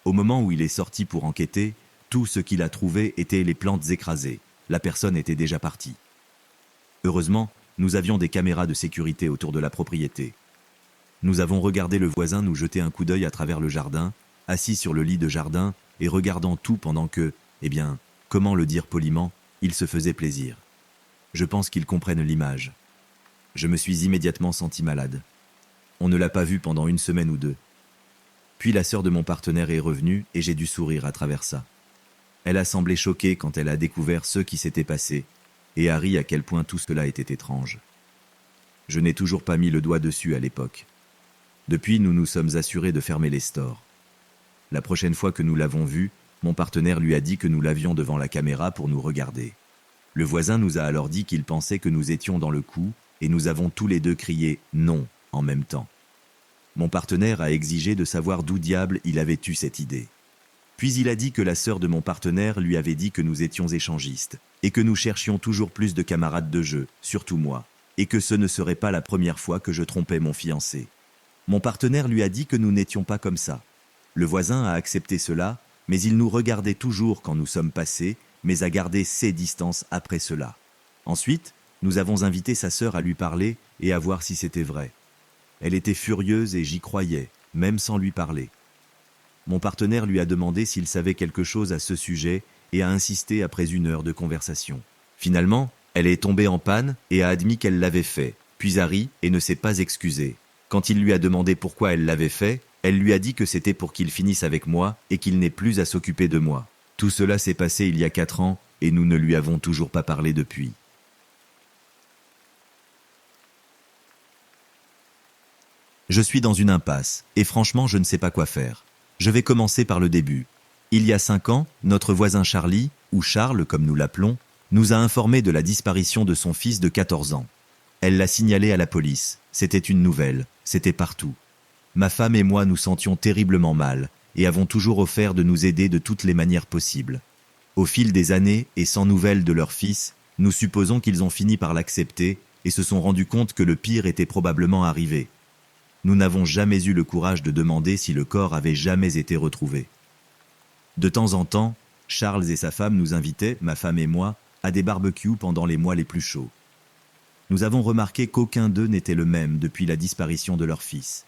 Au moment où il est sorti pour enquêter, tout ce qu'il a trouvé était les plantes écrasées. La personne était déjà partie. Heureusement, nous avions des caméras de sécurité autour de la propriété. Nous avons regardé le voisin nous jeter un coup d'œil à travers le jardin, assis sur le lit de jardin et regardant tout pendant que, comment le dire poliment, il se faisait plaisir. Je pense qu'ils comprennent l'image. Je me suis immédiatement senti malade. On ne l'a pas vu pendant une semaine ou deux. Puis la sœur de mon partenaire est revenue et j'ai dû sourire à travers ça. Elle a semblé choquée quand elle a découvert ce qui s'était passé et a ri à quel point tout cela était étrange. Je n'ai toujours pas mis le doigt dessus à l'époque. Depuis, nous nous sommes assurés de fermer les stores. La prochaine fois que nous l'avons vu, mon partenaire lui a dit que nous l'avions devant la caméra pour nous regarder. Le voisin nous a alors dit qu'il pensait que nous étions dans le coup et nous avons tous les deux crié « non » en même temps. Mon partenaire a exigé de savoir d'où diable il avait eu cette idée. Puis il a dit que la sœur de mon partenaire lui avait dit que nous étions échangistes et que nous cherchions toujours plus de camarades de jeu, surtout moi, et que ce ne serait pas la première fois que je trompais mon fiancé. Mon partenaire lui a dit que nous n'étions pas comme ça. Le voisin a accepté cela, mais il nous regardait toujours quand nous sommes passés, mais a gardé ses distances après cela. Ensuite, nous avons invité sa sœur à lui parler et à voir si c'était vrai. Elle était furieuse et j'y croyais, même sans lui parler. Mon partenaire lui a demandé s'il savait quelque chose à ce sujet et a insisté après 1 heure de conversation. Finalement, elle est tombée en panne et a admis qu'elle l'avait fait, puis a ri et ne s'est pas excusée. Quand il lui a demandé pourquoi elle l'avait fait, elle lui a dit que c'était pour qu'il finisse avec moi et qu'il n'ait plus à s'occuper de moi. Tout cela s'est passé il y a 4 ans et nous ne lui avons toujours pas parlé depuis. Je suis dans une impasse, et franchement je ne sais pas quoi faire. Je vais commencer par le début. Il y a 5 ans, notre voisin Charlie, ou Charles comme nous l'appelons, nous a informé de la disparition de son fils de 14 ans. Elle l'a signalé à la police. C'était une nouvelle, c'était partout. Ma femme et moi nous sentions terriblement mal, et avons toujours offert de nous aider de toutes les manières possibles. Au fil des années, et sans nouvelles de leur fils, nous supposons qu'ils ont fini par l'accepter, et se sont rendus compte que le pire était probablement arrivé. Nous n'avons jamais eu le courage de demander si le corps avait jamais été retrouvé. De temps en temps, Charles et sa femme nous invitaient, ma femme et moi, à des barbecues pendant les mois les plus chauds. Nous avons remarqué qu'aucun d'eux n'était le même depuis la disparition de leur fils.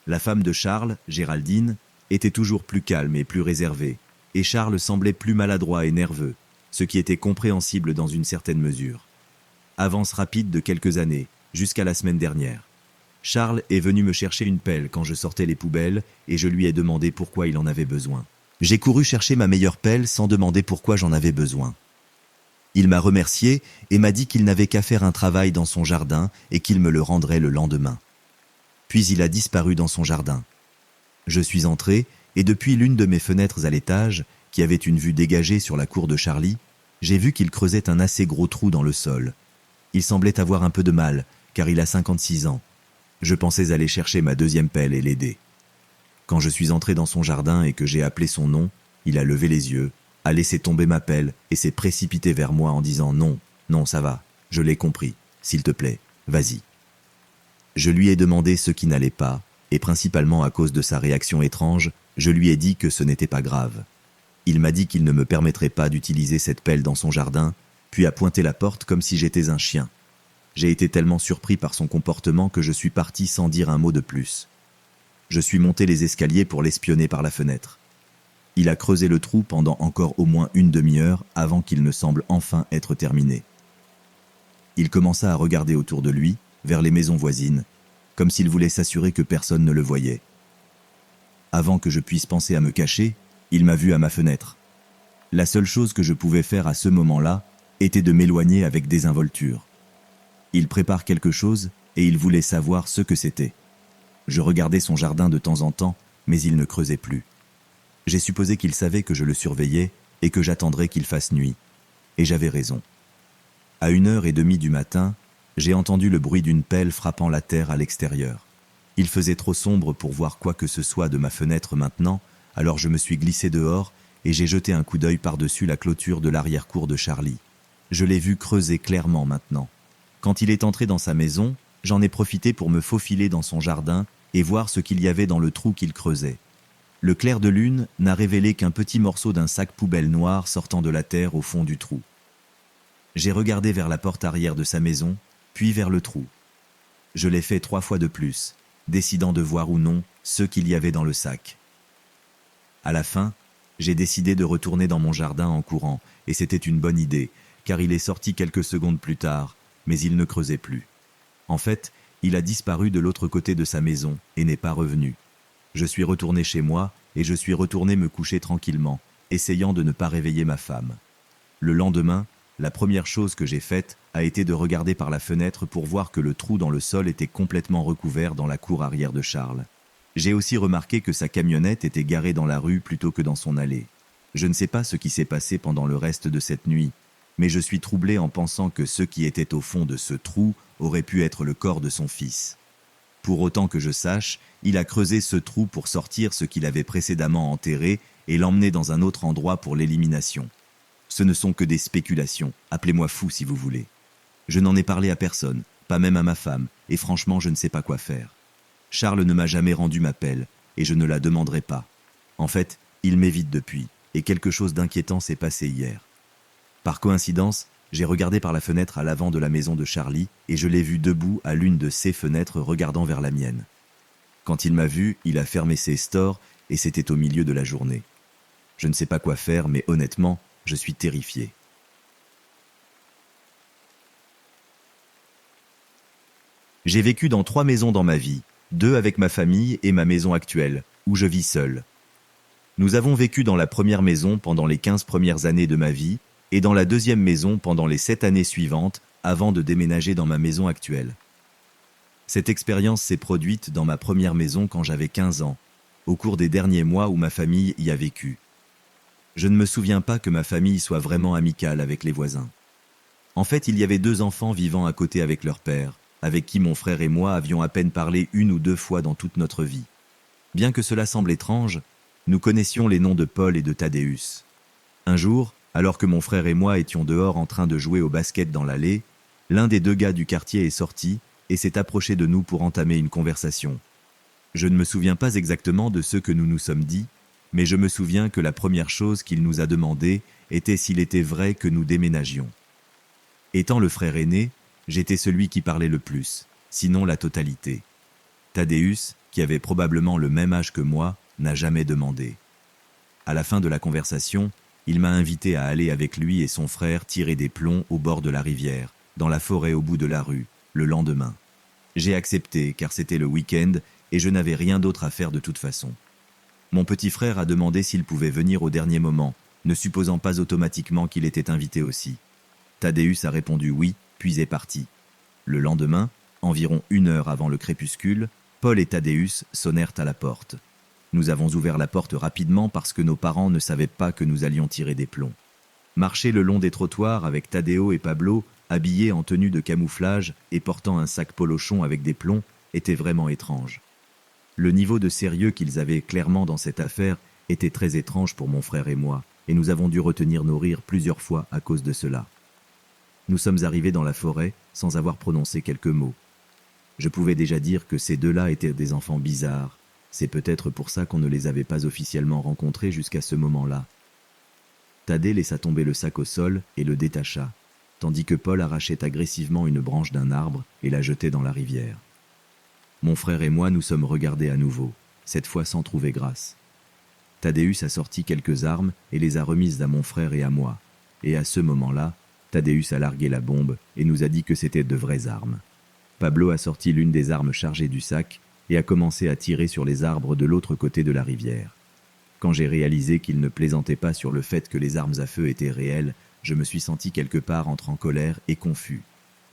La femme de Charles, Géraldine, était toujours plus calme et plus réservée, et Charles semblait plus maladroit et nerveux, ce qui était compréhensible dans une certaine mesure. Avance rapide de quelques années, jusqu'à la semaine dernière. Charles est venu me chercher une pelle quand je sortais les poubelles et je lui ai demandé pourquoi il en avait besoin. J'ai couru chercher ma meilleure pelle sans demander pourquoi j'en avais besoin. Il m'a remercié et m'a dit qu'il n'avait qu'à faire un travail dans son jardin et qu'il me le rendrait le lendemain. Puis il a disparu dans son jardin. Je suis entré et depuis l'une de mes fenêtres à l'étage, qui avait une vue dégagée sur la cour de Charlie, j'ai vu qu'il creusait un assez gros trou dans le sol. Il semblait avoir un peu de mal, car il a 56 ans. Je pensais aller chercher ma deuxième pelle et l'aider. Quand je suis entré dans son jardin et que j'ai appelé son nom, il a levé les yeux, a laissé tomber ma pelle et s'est précipité vers moi en disant « Non, non, ça va, je l'ai compris, s'il te plaît, vas-y ». Je lui ai demandé ce qui n'allait pas, et principalement à cause de sa réaction étrange, je lui ai dit que ce n'était pas grave. Il m'a dit qu'il ne me permettrait pas d'utiliser cette pelle dans son jardin, puis a pointé la porte comme si j'étais un chien. J'ai été tellement surpris par son comportement que je suis parti sans dire un mot de plus. Je suis monté les escaliers pour l'espionner par la fenêtre. Il a creusé le trou pendant encore au moins une demi-heure avant qu'il ne semble enfin être terminé. Il commença à regarder autour de lui, vers les maisons voisines, comme s'il voulait s'assurer que personne ne le voyait. Avant que je puisse penser à me cacher, il m'a vu à ma fenêtre. La seule chose que je pouvais faire à ce moment-là était de m'éloigner avec désinvolture. Il prépare quelque chose et il voulait savoir ce que c'était. Je regardais son jardin de temps en temps, mais il ne creusait plus. J'ai supposé qu'il savait que je le surveillais et que j'attendrais qu'il fasse nuit. Et j'avais raison. À 1h30 du matin, j'ai entendu le bruit d'une pelle frappant la terre à l'extérieur. Il faisait trop sombre pour voir quoi que ce soit de ma fenêtre maintenant, alors je me suis glissé dehors et j'ai jeté un coup d'œil par-dessus la clôture de l'arrière-cour de Charlie. Je l'ai vu creuser clairement maintenant. Quand il est entré dans sa maison, j'en ai profité pour me faufiler dans son jardin et voir ce qu'il y avait dans le trou qu'il creusait. Le clair de lune n'a révélé qu'un petit morceau d'un sac poubelle noir sortant de la terre au fond du trou. J'ai regardé vers la porte arrière de sa maison, puis vers le trou. Je l'ai fait 3 fois de plus, décidant de voir ou non ce qu'il y avait dans le sac. À la fin, j'ai décidé de retourner dans mon jardin en courant, et c'était une bonne idée, car il est sorti quelques secondes plus tard, mais il ne creusait plus. En fait, il a disparu de l'autre côté de sa maison et n'est pas revenu. Je suis retourné chez moi et je suis retourné me coucher tranquillement, essayant de ne pas réveiller ma femme. Le lendemain, la première chose que j'ai faite a été de regarder par la fenêtre pour voir que le trou dans le sol était complètement recouvert dans la cour arrière de Charles. J'ai aussi remarqué que sa camionnette était garée dans la rue plutôt que dans son allée. Je ne sais pas ce qui s'est passé pendant le reste de cette nuit, mais je suis troublé en pensant que ce qui était au fond de ce trou aurait pu être le corps de son fils. Pour autant que je sache, il a creusé ce trou pour sortir ce qu'il avait précédemment enterré et l'emmener dans un autre endroit pour l'élimination. Ce ne sont que des spéculations, appelez-moi fou si vous voulez. Je n'en ai parlé à personne, pas même à ma femme, et franchement je ne sais pas quoi faire. Charles ne m'a jamais rendu ma pelle, et je ne la demanderai pas. En fait, il m'évite depuis, et quelque chose d'inquiétant s'est passé hier. Par coïncidence, j'ai regardé par la fenêtre à l'avant de la maison de Charlie et je l'ai vu debout à l'une de ses fenêtres regardant vers la mienne. Quand il m'a vu, il a fermé ses stores et c'était au milieu de la journée. Je ne sais pas quoi faire, mais honnêtement, je suis terrifié. J'ai vécu dans 3 maisons dans ma vie, 2 avec ma famille et ma maison actuelle, où je vis seul. Nous avons vécu dans la première maison pendant les 15 premières années de ma vie et dans la deuxième maison pendant les 7 années suivantes avant de déménager dans ma maison actuelle. Cette expérience s'est produite dans ma première maison quand j'avais 15 ans, au cours des derniers mois où ma famille y a vécu. Je ne me souviens pas que ma famille soit vraiment amicale avec les voisins. En fait, il y avait 2 enfants vivant à côté avec leur père, avec qui mon frère et moi avions à peine parlé 1 ou 2 fois dans toute notre vie. Bien que cela semble étrange, nous connaissions les noms de Paul et de Thaddeus. Un jour, alors que mon frère et moi étions dehors en train de jouer au basket dans l'allée, l'un des 2 gars du quartier est sorti et s'est approché de nous pour entamer une conversation. Je ne me souviens pas exactement de ce que nous nous sommes dit, mais je me souviens que la première chose qu'il nous a demandé était s'il était vrai que nous déménagions. Étant le frère aîné, j'étais celui qui parlait le plus, sinon la totalité. Thaddeus, qui avait probablement le même âge que moi, n'a jamais demandé. À la fin de la conversation, il m'a invité à aller avec lui et son frère tirer des plombs au bord de la rivière, dans la forêt au bout de la rue, le lendemain. J'ai accepté car c'était le week-end et je n'avais rien d'autre à faire de toute façon. Mon petit frère a demandé s'il pouvait venir au dernier moment, ne supposant pas automatiquement qu'il était invité aussi. Thaddeus a répondu oui, puis est parti. Le lendemain, environ 1 heure avant le crépuscule, Paul et Thaddeus sonnèrent à la porte. Nous avons ouvert la porte rapidement parce que nos parents ne savaient pas que nous allions tirer des plombs. Marcher le long des trottoirs avec Taddeo et Pablo, habillés en tenue de camouflage et portant un sac polochon avec des plombs, était vraiment étrange. Le niveau de sérieux qu'ils avaient clairement dans cette affaire était très étrange pour mon frère et moi, et nous avons dû retenir nos rires plusieurs fois à cause de cela. Nous sommes arrivés dans la forêt sans avoir prononcé quelques mots. Je pouvais déjà dire que ces deux-là étaient des enfants bizarres. C'est peut-être pour ça qu'on ne les avait pas officiellement rencontrés jusqu'à ce moment-là. Thaddée laissa tomber le sac au sol et le détacha, tandis que Paul arrachait agressivement une branche d'un arbre et la jetait dans la rivière. Mon frère et moi nous sommes regardés à nouveau, cette fois sans trouver grâce. Thaddeus a sorti quelques armes et les a remises à mon frère et à moi. Et à ce moment-là, Thaddeus a largué la bombe et nous a dit que c'était de vraies armes. Pablo a sorti l'une des armes chargées du sac et a commencé à tirer sur les arbres de l'autre côté de la rivière. Quand j'ai réalisé qu'il ne plaisantait pas sur le fait que les armes à feu étaient réelles, je me suis senti quelque part entre en colère et confus.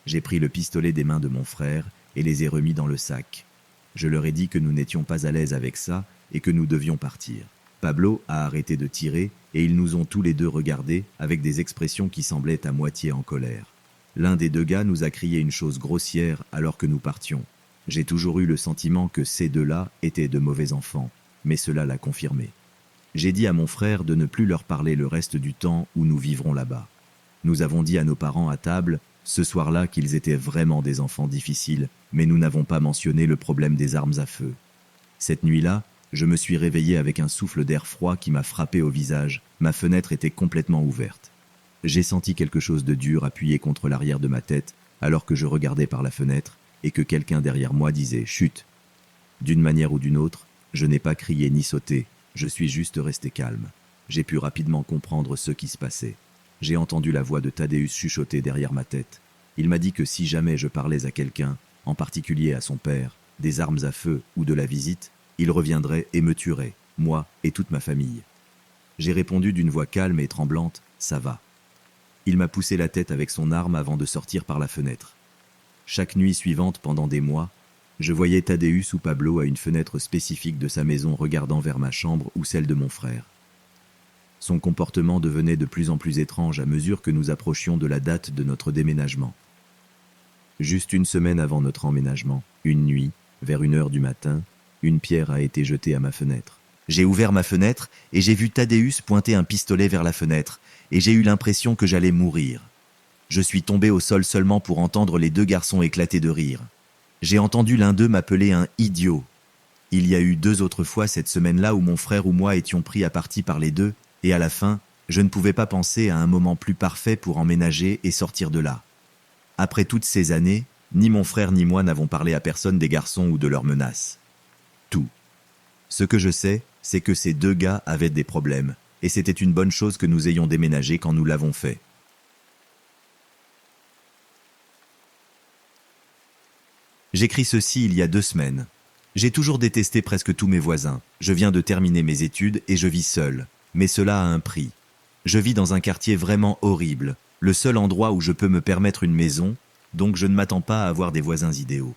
J'ai pris le pistolet des mains de mon frère et les ai remis dans le sac. Je leur ai dit que nous n'étions pas à l'aise avec ça et que nous devions partir. Pablo a arrêté de tirer et ils nous ont tous les deux regardés avec des expressions qui semblaient à moitié en colère. L'un des deux gars nous a crié une chose grossière alors que nous partions. J'ai toujours eu le sentiment que ces deux-là étaient de mauvais enfants, mais cela l'a confirmé. J'ai dit à mon frère de ne plus leur parler le reste du temps où nous vivrons là-bas. Nous avons dit à nos parents à table, ce soir-là, qu'ils étaient vraiment des enfants difficiles, mais nous n'avons pas mentionné le problème des armes à feu. Cette nuit-là, je me suis réveillé avec un souffle d'air froid qui m'a frappé au visage. Ma fenêtre était complètement ouverte. J'ai senti quelque chose de dur appuyé contre l'arrière de ma tête alors que je regardais par la fenêtre et que quelqu'un derrière moi disait « Chut !» D'une manière ou d'une autre, je n'ai pas crié ni sauté, je suis juste resté calme. J'ai pu rapidement comprendre ce qui se passait. J'ai entendu la voix de Thaddeus chuchoter derrière ma tête. Il m'a dit que si jamais je parlais à quelqu'un, en particulier à son père, des armes à feu ou de la visite, il reviendrait et me tuerait, moi et toute ma famille. J'ai répondu d'une voix calme et tremblante « Ça va ». Il m'a poussé la tête avec son arme avant de sortir par la fenêtre. Chaque nuit suivante, pendant des mois, je voyais Thaddeus ou Pablo à une fenêtre spécifique de sa maison regardant vers ma chambre ou celle de mon frère. Son comportement devenait de plus en plus étrange à mesure que nous approchions de la date de notre déménagement. Juste une semaine avant notre emménagement, une nuit, vers 1 heure du matin, une pierre a été jetée à ma fenêtre. J'ai ouvert ma fenêtre et j'ai vu Thaddeus pointer un pistolet vers la fenêtre et j'ai eu l'impression que j'allais mourir. Je suis tombé au sol seulement pour entendre les deux garçons éclater de rire. J'ai entendu l'un d'eux m'appeler un idiot. Il y a eu 2 autres fois cette semaine-là où mon frère ou moi étions pris à partie par les deux et à la fin, je ne pouvais pas penser à un moment plus parfait pour emménager et sortir de là. Après toutes ces années, ni mon frère ni moi n'avons parlé à personne des garçons ou de leurs menaces. Tout. Ce que je sais, c'est que ces 2 gars avaient des problèmes, et c'était une bonne chose que nous ayons déménagé quand nous l'avons fait. J'écris ceci il y a 2 semaines. J'ai toujours détesté presque tous mes voisins. Je viens de terminer mes études et je vis seul. Mais cela a un prix. Je vis dans un quartier vraiment horrible, le seul endroit où je peux me permettre une maison, donc je ne m'attends pas à avoir des voisins idéaux.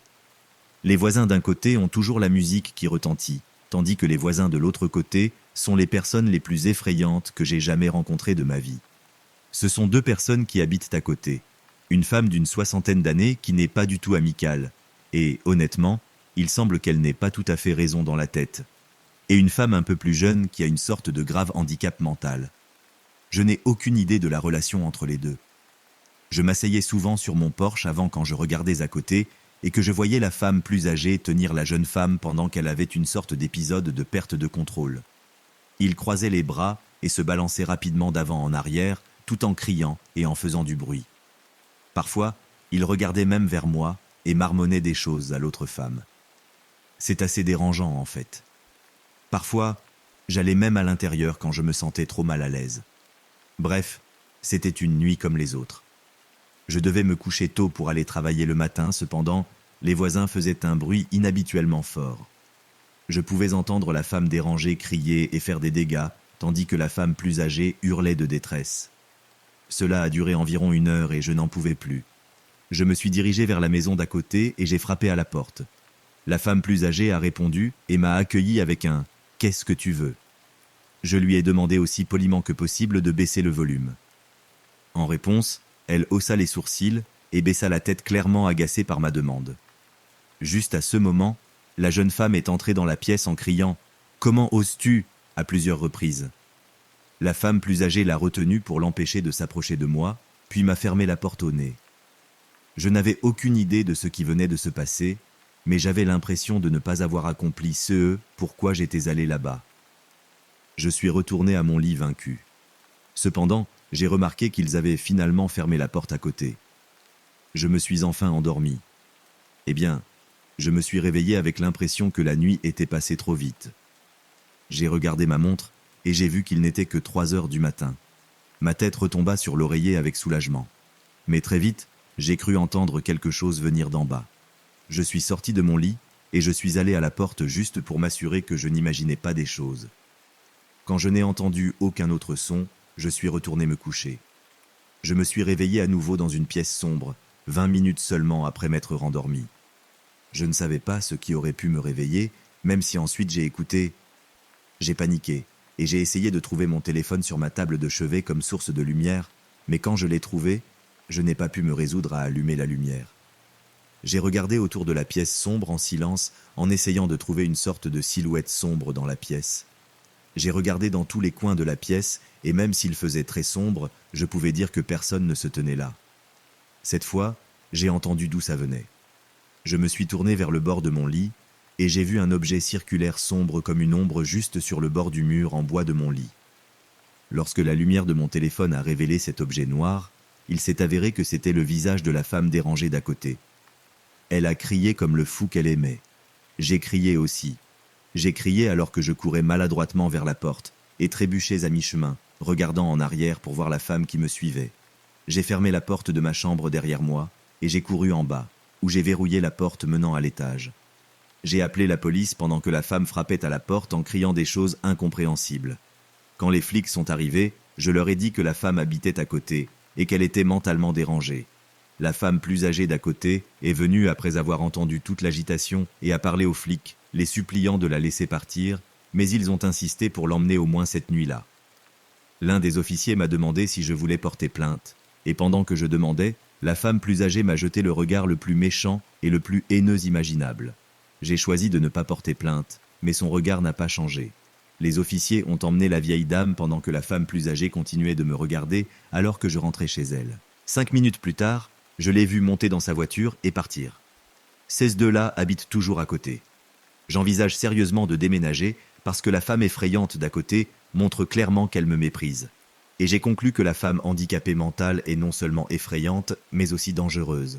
Les voisins d'un côté ont toujours la musique qui retentit, tandis que les voisins de l'autre côté sont les personnes les plus effrayantes que j'ai jamais rencontrées de ma vie. Ce sont 2 personnes qui habitent à côté. Une femme d'une 60aine d'années qui n'est pas du tout amicale, et honnêtement, il semble qu'elle n'ait pas tout à fait raison dans la tête. Et une femme un peu plus jeune qui a une sorte de grave handicap mental. Je n'ai aucune idée de la relation entre les deux. Je m'asseyais souvent sur mon porche avant quand je regardais à côté, et que je voyais la femme plus âgée tenir la jeune femme pendant qu'elle avait une sorte d'épisode de perte de contrôle. Il croisait les bras et se balançait rapidement d'avant en arrière, tout en criant et en faisant du bruit. Parfois, il regardait même vers moi et marmonnait des choses à l'autre femme. C'est assez dérangeant en fait. Parfois, j'allais même à l'intérieur quand je me sentais trop mal à l'aise. Bref, c'était une nuit comme les autres. Je devais me coucher tôt pour aller travailler le matin, cependant, les voisins faisaient un bruit inhabituellement fort. Je pouvais entendre la femme dérangée crier et faire des dégâts, tandis que la femme plus âgée hurlait de détresse. Cela a duré environ 1 heure et je n'en pouvais plus. Je me suis dirigé vers la maison d'à côté et j'ai frappé à la porte. La femme plus âgée a répondu et m'a accueilli avec un « Qu'est-ce que tu veux ?» Je lui ai demandé aussi poliment que possible de baisser le volume. En réponse, elle haussa les sourcils et baissa la tête clairement agacée par ma demande. Juste à ce moment, la jeune femme est entrée dans la pièce en criant « Comment oses-tu » à plusieurs reprises. La femme plus âgée l'a retenue pour l'empêcher de s'approcher de moi, puis m'a fermé la porte au nez. Je n'avais aucune idée de ce qui venait de se passer, mais j'avais l'impression de ne pas avoir accompli ce pourquoi j'étais allé là-bas. Je suis retourné à mon lit vaincu. Cependant, j'ai remarqué qu'ils avaient finalement fermé la porte à côté. Je me suis enfin endormi. Eh bien, je me suis réveillé avec l'impression que la nuit était passée trop vite. J'ai regardé ma montre et j'ai vu qu'il n'était que 3 heures du matin. Ma tête retomba sur l'oreiller avec soulagement. Mais très vite, j'ai cru entendre quelque chose venir d'en bas. Je suis sorti de mon lit et je suis allé à la porte juste pour m'assurer que je n'imaginais pas des choses. Quand je n'ai entendu aucun autre son, je suis retourné me coucher. Je me suis réveillé à nouveau dans une pièce sombre, 20 minutes seulement après m'être rendormi. Je ne savais pas ce qui aurait pu me réveiller, même si ensuite j'ai écouté. J'ai paniqué et j'ai essayé de trouver mon téléphone sur ma table de chevet comme source de lumière, mais quand je l'ai trouvé, je n'ai pas pu me résoudre à allumer la lumière. J'ai regardé autour de la pièce sombre en silence, en essayant de trouver une sorte de silhouette sombre dans la pièce. J'ai regardé dans tous les coins de la pièce, et même s'il faisait très sombre, je pouvais dire que personne ne se tenait là. Cette fois, j'ai entendu d'où ça venait. Je me suis tourné vers le bord de mon lit, et j'ai vu un objet circulaire sombre comme une ombre juste sur le bord du mur en bois de mon lit. Lorsque la lumière de mon téléphone a révélé cet objet noir, il s'est avéré que c'était le visage de la femme dérangée d'à côté. Elle a crié comme le fou qu'elle aimait. J'ai crié aussi. J'ai crié alors que je courais maladroitement vers la porte et trébuchais à mi-chemin, regardant en arrière pour voir la femme qui me suivait. J'ai fermé la porte de ma chambre derrière moi et j'ai couru en bas, où j'ai verrouillé la porte menant à l'étage. J'ai appelé la police pendant que la femme frappait à la porte en criant des choses incompréhensibles. Quand les flics sont arrivés, je leur ai dit que la femme habitait à côté et qu'elle était mentalement dérangée. La femme plus âgée d'à côté est venue après avoir entendu toute l'agitation et a parlé aux flics, les suppliant de la laisser partir, mais ils ont insisté pour l'emmener au moins cette nuit-là. L'un des officiers m'a demandé si je voulais porter plainte, et pendant que je demandais, la femme plus âgée m'a jeté le regard le plus méchant et le plus haineux imaginable. J'ai choisi de ne pas porter plainte, mais son regard n'a pas changé. Les officiers ont emmené la vieille dame pendant que la femme plus âgée continuait de me regarder alors que je rentrais chez elle. 5 minutes plus tard, je l'ai vue monter dans sa voiture et partir. Ces deux-là habitent toujours à côté. J'envisage sérieusement de déménager parce que la femme effrayante d'à côté montre clairement qu'elle me méprise. Et j'ai conclu que la femme handicapée mentale est non seulement effrayante, mais aussi dangereuse.